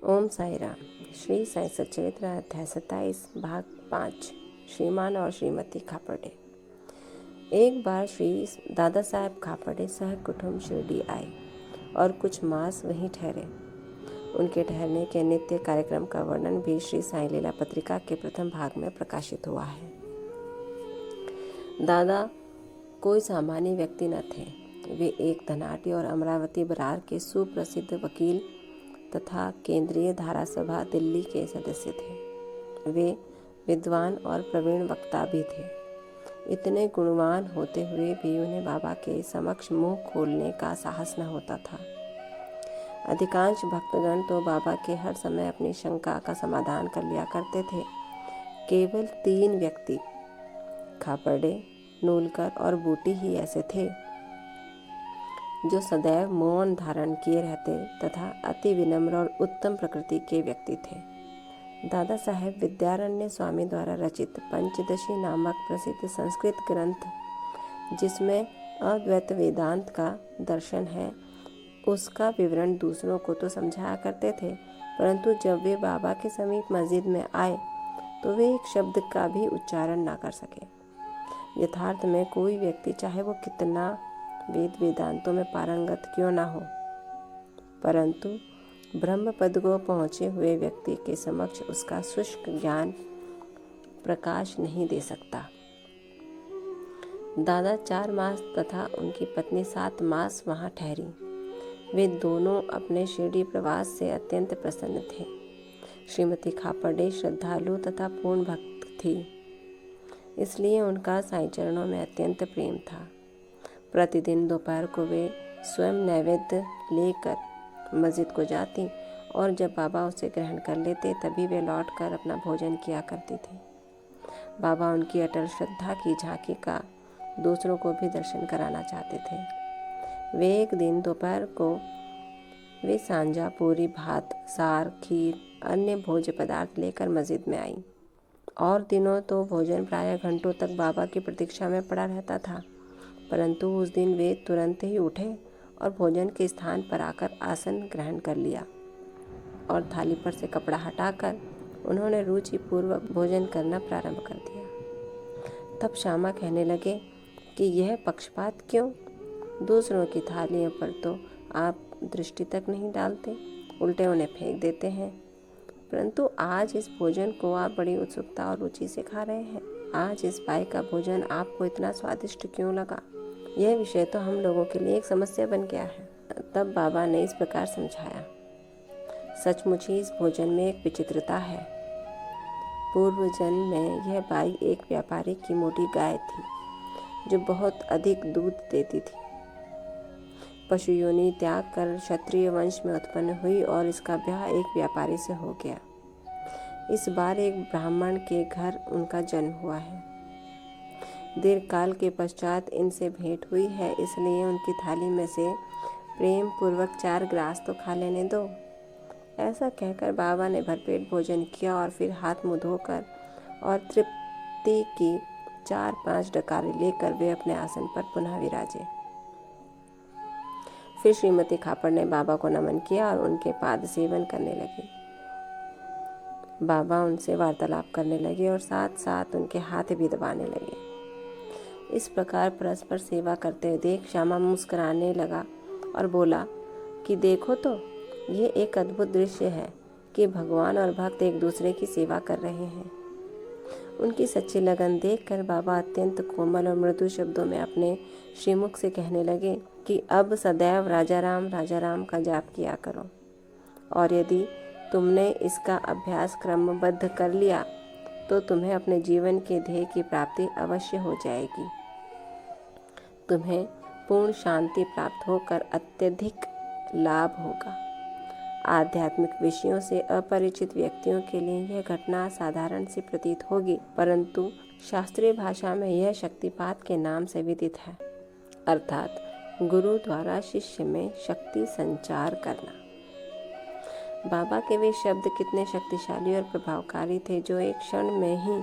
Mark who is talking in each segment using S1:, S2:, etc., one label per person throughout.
S1: ओम साई राम। श्री साई सच्चरित्र अध्याय 27 भाग 5 श्रीमान और श्रीमती खापर्डे। एक बार श्री दादा साहब खापर्डे सह कुटुंब शिरडी आए और कुछ मास वहीं ठहरे। उनके ठहरने के नित्य कार्यक्रम का वर्णन भी श्री साई लीला पत्रिका के प्रथम भाग में प्रकाशित हुआ है। दादा कोई सामान्य व्यक्ति न थे। वे एक धनाढ्य और अमरावती बरार के सुप्रसिद्ध वकील तथा केंद्रीय धारासभा दिल्ली के सदस्य थे। वे विद्वान और प्रवीण वक्ता भी थे। इतने गुणवान होते हुए भी उन्हें बाबा के समक्ष मुंह खोलने का साहस न होता था। अधिकांश भक्तगण तो बाबा के हर समय अपनी शंका का समाधान कर लिया करते थे। केवल 3 व्यक्ति खापर्डे, नूलकर और बूटी ही ऐसे थे जो सदैव मौन धारण किए रहते तथा अति विनम्र और उत्तम प्रकृति के व्यक्ति थे। दादा साहेब विद्यारण्य स्वामी द्वारा रचित पंचदशी नामक प्रसिद्ध संस्कृत ग्रंथ, जिसमें अद्वैत वेदांत का दर्शन है, उसका विवरण दूसरों को तो समझाया करते थे, परंतु जब वे बाबा के समीप मस्जिद में आए तो वे एक शब्द का भी उच्चारण ना कर सके। यथार्थ में कोई व्यक्ति चाहे वो कितना वेद वेदांतों में पारंगत क्यों ना हो, परंतु ब्रह्म पद को पहुँचे हुए व्यक्ति के समक्ष उसका शुष्क ज्ञान प्रकाश नहीं दे सकता। दादा 4 मास तथा उनकी पत्नी 7 मास वहाँ ठहरी। वे दोनों अपने शिरडी प्रवास से अत्यंत प्रसन्न थे। श्रीमती खापर्डे श्रद्धालु तथा पूर्ण भक्त थी, इसलिए उनका साईं चरणों में अत्यंत प्रेम था। प्रतिदिन दोपहर को वे स्वयं नैवेद्य लेकर मस्जिद को जाती और जब बाबा उसे ग्रहण कर लेते तभी वे लौटकर अपना भोजन किया करती थी। बाबा उनकी अटल श्रद्धा की झांकी का दूसरों को भी दर्शन कराना चाहते थे। वे एक दिन दोपहर को वे सांजा, पूरी, भात, सार, खीर, अन्य भोज्य पदार्थ लेकर मस्जिद में आई। और दिनों तो भोजन प्रायः घंटों तक बाबा की प्रतीक्षा में पड़ा रहता था, परंतु उस दिन वे तुरंत ही उठे और भोजन के स्थान पर आकर आसन ग्रहण कर लिया और थाली पर से कपड़ा हटाकर उन्होंने रुचिपूर्वक भोजन करना प्रारंभ कर दिया। तब श्यामा कहने लगे कि यह पक्षपात क्यों? दूसरों की थालियों पर तो आप दृष्टि तक नहीं डालते, उल्टे उन्हें फेंक देते हैं, परंतु आज इस भोजन को आप बड़ी उत्सुकता और रुचि से खा रहे हैं। आज इस बाई का भोजन आपको इतना स्वादिष्ट क्यों लगा? यह विषय तो हम लोगों के लिए एक समस्या बन गया है। तब बाबा ने इस प्रकार समझाया, सचमुच ही इस भोजन में एक विचित्रता है। पूर्व जन्म में यह बाई एक व्यापारी की मोटी गाय थी जो बहुत अधिक दूध देती थी। पशु योनि त्याग कर क्षत्रिय वंश में उत्पन्न हुई और इसका ब्याह एक व्यापारी से हो गया। इस बार एक ब्राह्मण के घर उनका जन्म हुआ है। दीर्घ काल के पश्चात इनसे भेंट हुई है, इसलिए उनकी थाली में से प्रेम पूर्वक 4 ग्रास तो खा लेने दो। ऐसा कहकर बाबा ने भरपेट भोजन किया और फिर हाथ मुंह धोकर और तृप्ति की 4-5 डकारे लेकर वे अपने आसन पर पुनः विराजे। फिर श्रीमती खापर ने बाबा को नमन किया और उनके पाद सेवन करने लगी। बाबा उनसे वार्तालाप करने लगे और साथ साथ उनके हाथ भी दबाने लगे। इस प्रकार परस्पर सेवा करते हुए देख श्यामा मुस्कुराने लगा और बोला कि देखो तो, ये एक अद्भुत दृश्य है कि भगवान और भक्त एक दूसरे की सेवा कर रहे हैं। उनकी सच्ची लगन देखकर बाबा अत्यंत कोमल और मृदु शब्दों में अपने श्रीमुख से कहने लगे कि अब सदैव राजा राम का जाप किया करो, और यदि तुमने इसका अभ्यास क्रमबद्ध कर लिया तो तुम्हें अपने जीवन के ध्येय की प्राप्ति अवश्य हो जाएगी। तुम्हें पूर्ण शांति प्राप्त होकर अत्यधिक लाभ होगा। आध्यात्मिक विषयों से अपरिचित व्यक्तियों के लिए यह घटना साधारण सी प्रतीत होगी, परंतु शास्त्रीय भाषा में यह शक्तिपात के नाम से विदित है, अर्थात गुरु द्वारा शिष्य में शक्ति संचार करना। बाबा के वे शब्द कितने शक्तिशाली और प्रभावकारी थे जो एक क्षण में ही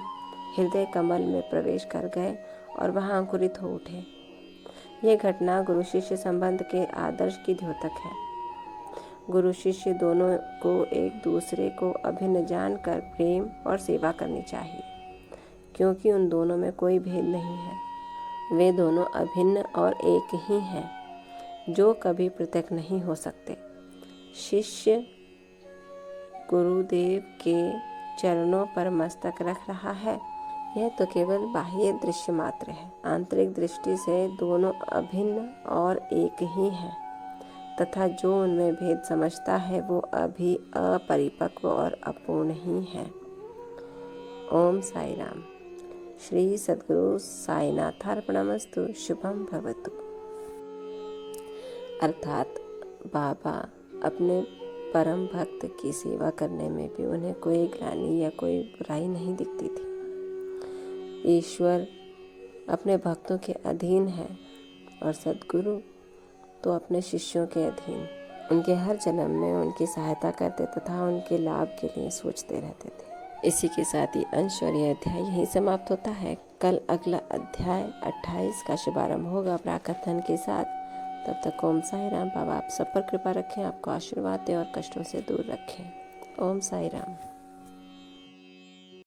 S1: हृदय कमल में प्रवेश कर गए और वहां अंकुरित हो उठे। यह घटना गुरु शिष्य संबंध के आदर्श की द्योतक है। गुरु शिष्य दोनों को एक दूसरे को अभिन्न जानकर प्रेम और सेवा करनी चाहिए, क्योंकि उन दोनों में कोई भेद नहीं है। वे दोनों अभिन्न और एक ही हैं, जो कभी पृथक नहीं हो सकते। शिष्य गुरुदेव के चरणों पर मस्तक रख रहा है, यह तो केवल बाह्य दृश्य मात्र है। आंतरिक दृष्टि से दोनों अभिन्न और एक ही हैं, तथा जो उनमें भेद समझता है वो अभी अपरिपक्व और अपूर्ण ही है। ओम साई राम। श्री सद्गुरु साईनाथार्पणमस्तु। शुभम भवतु। अर्थात बाबा अपने परम भक्त की सेवा करने में भी उन्हें कोई ग्लानि या कोई बुराई नहीं दिखती थी। ईश्वर अपने भक्तों के अधीन है और सद्गुरु तो अपने शिष्यों के अधीन। उनके हर जन्म में उनकी सहायता करते तथा उनके लाभ के लिए सोचते रहते थे। इसी के साथ ही अंश और यह अध्याय यहीं समाप्त होता है। कल अगला अध्याय 28 का शुभारंभ होगा प्राकथन के साथ। तब तक ओम साई राम। बाबा आप सब पर कृपा रखें, आपको आशीर्वाद दें और कष्टों से दूर रखें। ओम साई राम।